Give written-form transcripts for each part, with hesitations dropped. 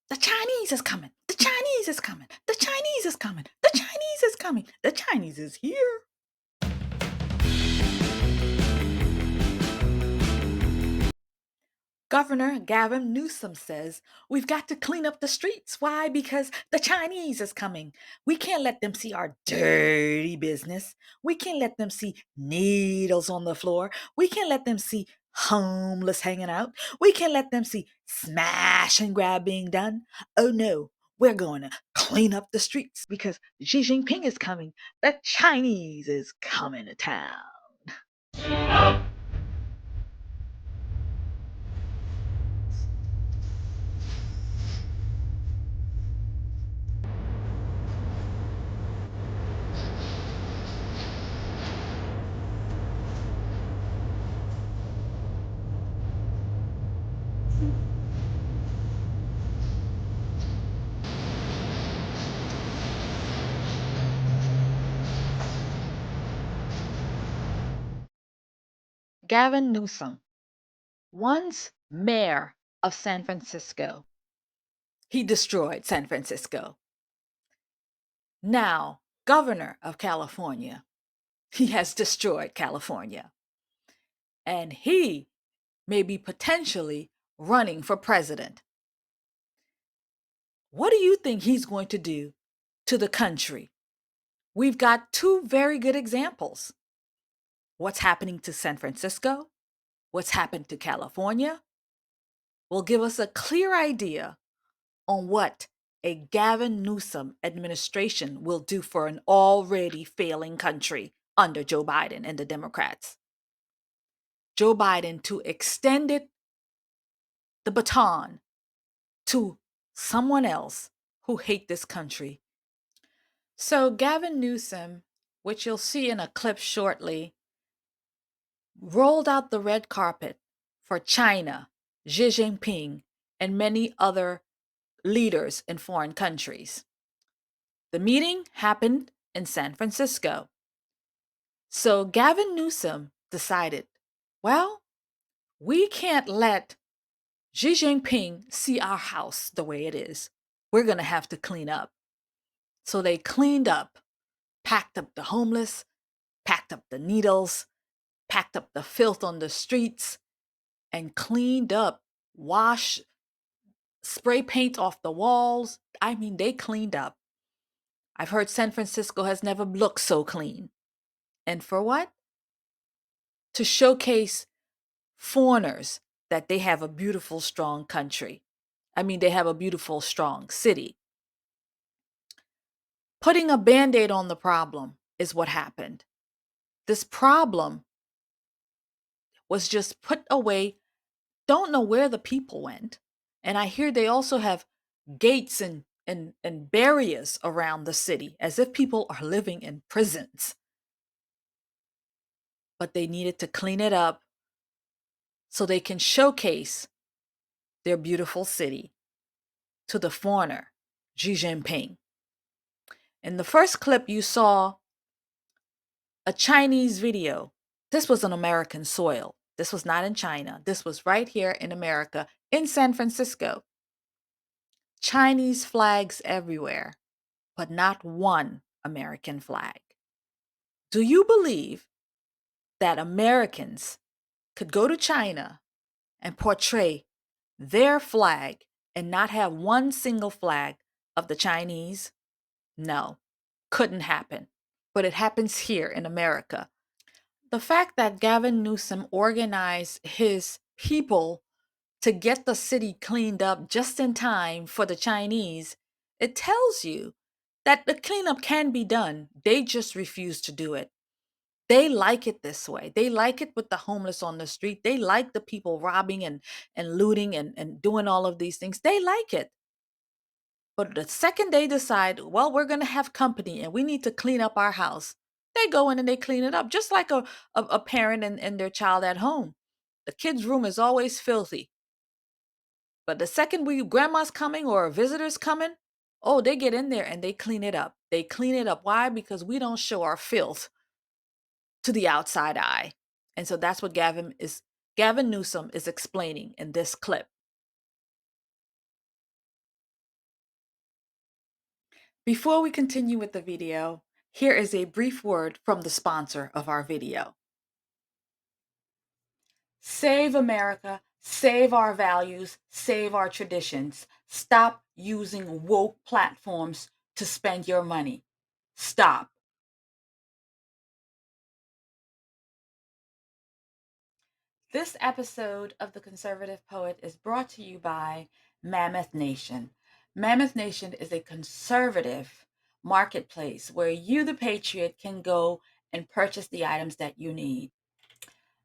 The Chinese is coming. The Chinese is coming. The Chinese is coming. The Chinese is coming. The Chinese is here. Governor Gavin Newsom says we've got to clean up the streets. Why? Because the Chinese is coming. We can't let them see our dirty business. We can't let them see needles on the floor. We can't let them see homeless hanging out. We can't let them see smash and grab being done. Oh no, we're going to clean up the streets because Xi Jinping is coming. The Chinese is coming to town. Gavin Newsom, once mayor of San Francisco. He destroyed San Francisco. Now, governor of California. He has destroyed California. And he may be potentially running for president. What do you think he's going to do to the country? We've got two very good examples. What's happening to San Francisco? What's happened to California? Will give us a clear idea on what a Gavin Newsom administration will do for an already failing country under Joe Biden and the Democrats. Joe Biden to extend the baton to someone else who hate this country. So Gavin Newsom, which you'll see in a clip shortly, rolled out the red carpet for China, Xi Jinping, and many other leaders in foreign countries. The meeting happened in San Francisco. So Gavin Newsom decided, well, we can't let Xi Jinping see our house the way it is. We're going to have to clean up. So they cleaned up, packed up the homeless, packed up the needles, packed up the filth on the streets, and cleaned up, washed, spray paint off the walls. I mean, they cleaned up. I've heard San Francisco has never looked so clean. And for what? To showcase foreigners that they have a beautiful, strong country. I mean, they have a beautiful, strong city. Putting a band aid on the problem is what happened. This problem was just put away. Don't know where the people went. And I hear they also have gates and barriers around the city as if people are living in prisons. But they needed to clean it up so they can showcase their beautiful city to the foreigner, Xi Jinping. In the first clip, you saw a Chinese video. This was on American soil. This was not in China. This was right here in America, in San Francisco. Chinese flags everywhere, but not one American flag. Do you believe that Americans could go to China and portray their flag and not have one single flag of the Chinese? No, couldn't happen. But it happens here in America. The fact that Gavin Newsom organized his people to get the city cleaned up just in time for the Chinese, it tells you that the cleanup can be done. They just refuse to do it. They like it this way. They like it with the homeless on the street. They like the people robbing and looting and doing all of these things. They like it. But the second they decide, well, we're going to have company and we need to clean up our house, they go in and they clean it up, just like a parent and their child at home. The kid's room is always filthy. But the second grandma's coming or a visitor's coming, oh, they get in there and they clean it up. They clean it up. Why? Because we don't show our filth to the outside eye. And so that's what Gavin Newsom is explaining in this clip. Before we continue with the video, here is a brief word from the sponsor of our video. Save America, save our values, save our traditions. Stop using woke platforms to spend your money. Stop. This episode of The Conservative Poet is brought to you by Mammoth Nation. Mammoth Nation is a conservative marketplace where you, the patriot, can go and purchase the items that you need.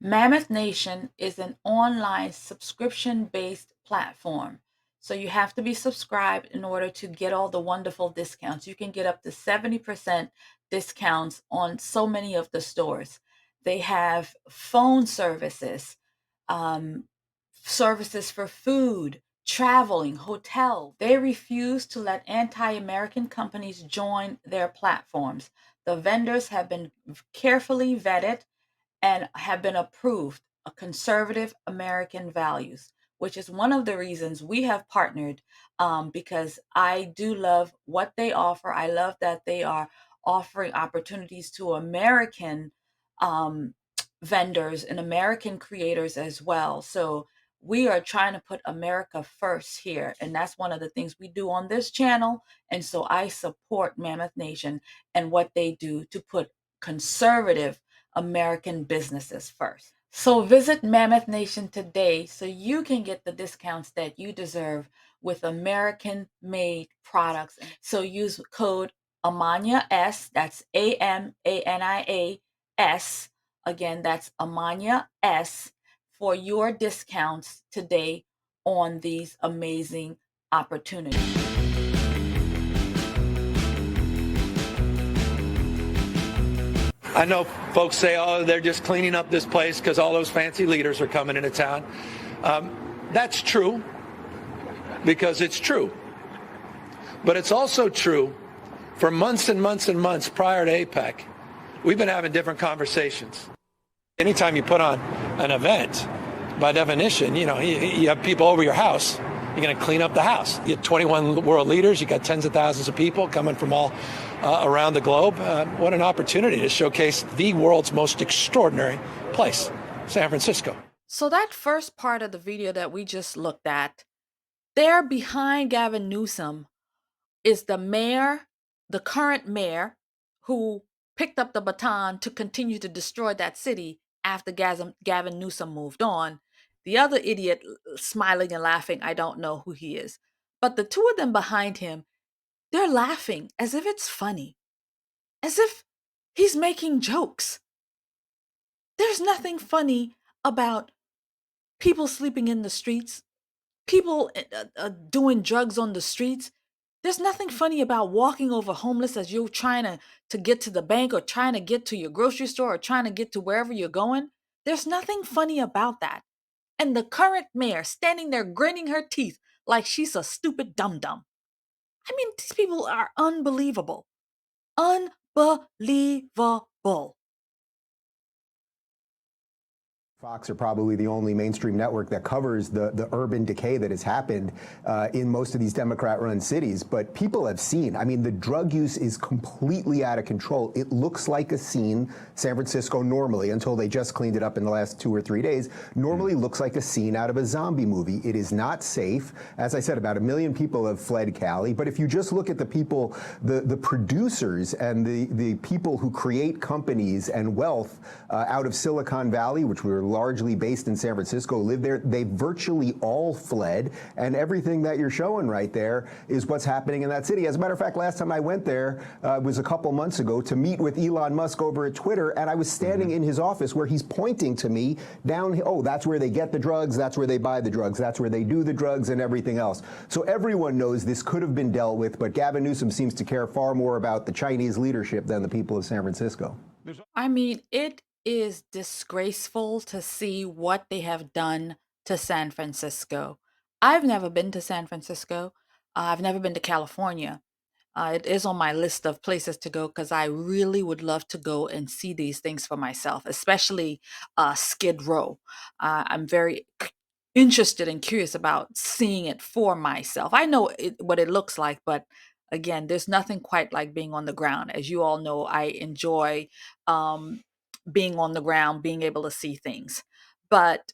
Mammoth Nation is an online subscription-based platform. So you have to be subscribed in order to get all the wonderful discounts. You can get up to 70% discounts on so many of the stores. They have phone services, services for food, traveling, hotel. They refuse to let anti-American companies join their platforms. The vendors have been carefully vetted and have been approved of conservative American values, which is one of the reasons we have partnered, because I do love what they offer. I love that they are offering opportunities to American vendors and American creators as well. So we are trying to put America first here. And that's one of the things we do on this channel. And so I support Mammoth Nation and what they do to put conservative American businesses first. So visit Mammoth Nation today so you can get the discounts that you deserve with American-made products. So use code Amania S, that's AMANIA-S. Again, that's Amania S for your discounts today on these amazing opportunities. I know folks say, oh, they're just cleaning up this place because all those fancy leaders are coming into town. That's true, because it's true. But it's also true for months and months and months prior to APEC, we've been having different conversations. Anytime you put on an event, by definition, you have people over your house. You're going to clean up the house. You have 21 world leaders. You got tens of thousands of people coming from all around the globe. What an opportunity to showcase the world's most extraordinary place, San Francisco. So that first part of the video that we just looked at, there behind Gavin Newsom is the mayor, the current mayor, who picked up the baton to continue to destroy that city after Gavin Newsom moved on. The other idiot smiling and laughing, I don't know who he is. But the two of them behind him, they're laughing as if it's funny, as if he's making jokes. There's nothing funny about people sleeping in the streets, people doing drugs on the streets. There's nothing funny about walking over homeless as you're trying to get to the bank or trying to get to your grocery store or trying to get to wherever you're going. There's nothing funny about that. And the current mayor standing there grinning her teeth like she's a stupid dum-dum. I mean, these people are unbelievable. Unbelievable. Fox are probably the only mainstream network that covers the urban decay that has happened in most of these Democrat-run cities. But people have seen, I mean, the drug use is completely out of control. It looks like a scene, San Francisco normally, until they just cleaned it up in the last 2 or 3 days, normally looks like a scene out of a zombie movie. It is not safe. As I said, about 1 million people have fled Cali. But if you just look at the people, the producers and the people who create companies and wealth out of Silicon Valley, which we were largely based in San Francisco, live there. They virtually all fled, and everything that you're showing right there is what's happening in that city. As a matter of fact, last time I went there was a couple months ago to meet with Elon Musk over at Twitter, and I was standing in his office where he's pointing to me down, oh, that's where they get the drugs, that's where they buy the drugs, that's where they do the drugs and everything else. So everyone knows this could have been dealt with, but Gavin Newsom seems to care far more about the Chinese leadership than the people of San Francisco. I mean, it is disgraceful to see what they have done to San Francisco. I've never been to San Francisco. I've never been to California. It is on my list of places to go because I really would love to go and see these things for myself, especially Skid Row. I'm very interested and curious about seeing it for myself. I know what it looks like, but Again, there's nothing quite like being on the ground. As you all know, I enjoy being on the ground, being able to see things. But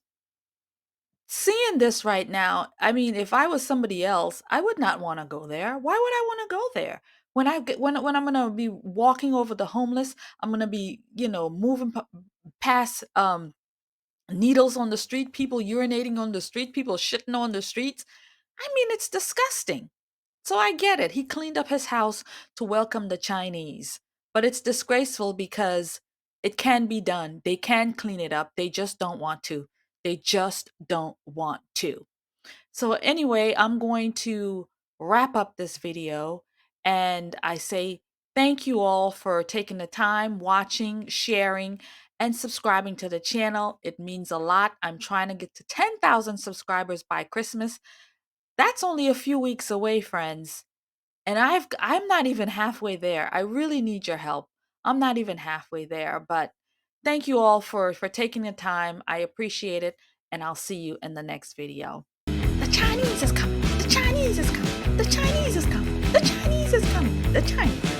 seeing this right now, I mean, if I was somebody else, I would not want to go there. Why would I want to go there? When I'm gonna be walking over the homeless, I'm gonna be, moving past needles on the street, people urinating on the street, people shitting on the streets. I mean, it's disgusting. So I get it. He cleaned up his house to welcome the Chinese, but it's disgraceful because it can be done. They can clean it up. They just don't want to. They just don't want to. So anyway, I'm going to wrap up this video, and I say thank you all for taking the time, watching, sharing, and subscribing to the channel. It means a lot. I'm trying to get to 10,000 subscribers by Christmas. That's only a few weeks away, friends. And I'm not even halfway there. I really need your help. I'm not even halfway there, but thank you all for taking the time. I appreciate it, and I'll see you in the next video. The Chinese is coming. The Chinese is coming. The Chinese is coming. The Chinese is coming. The Chinese.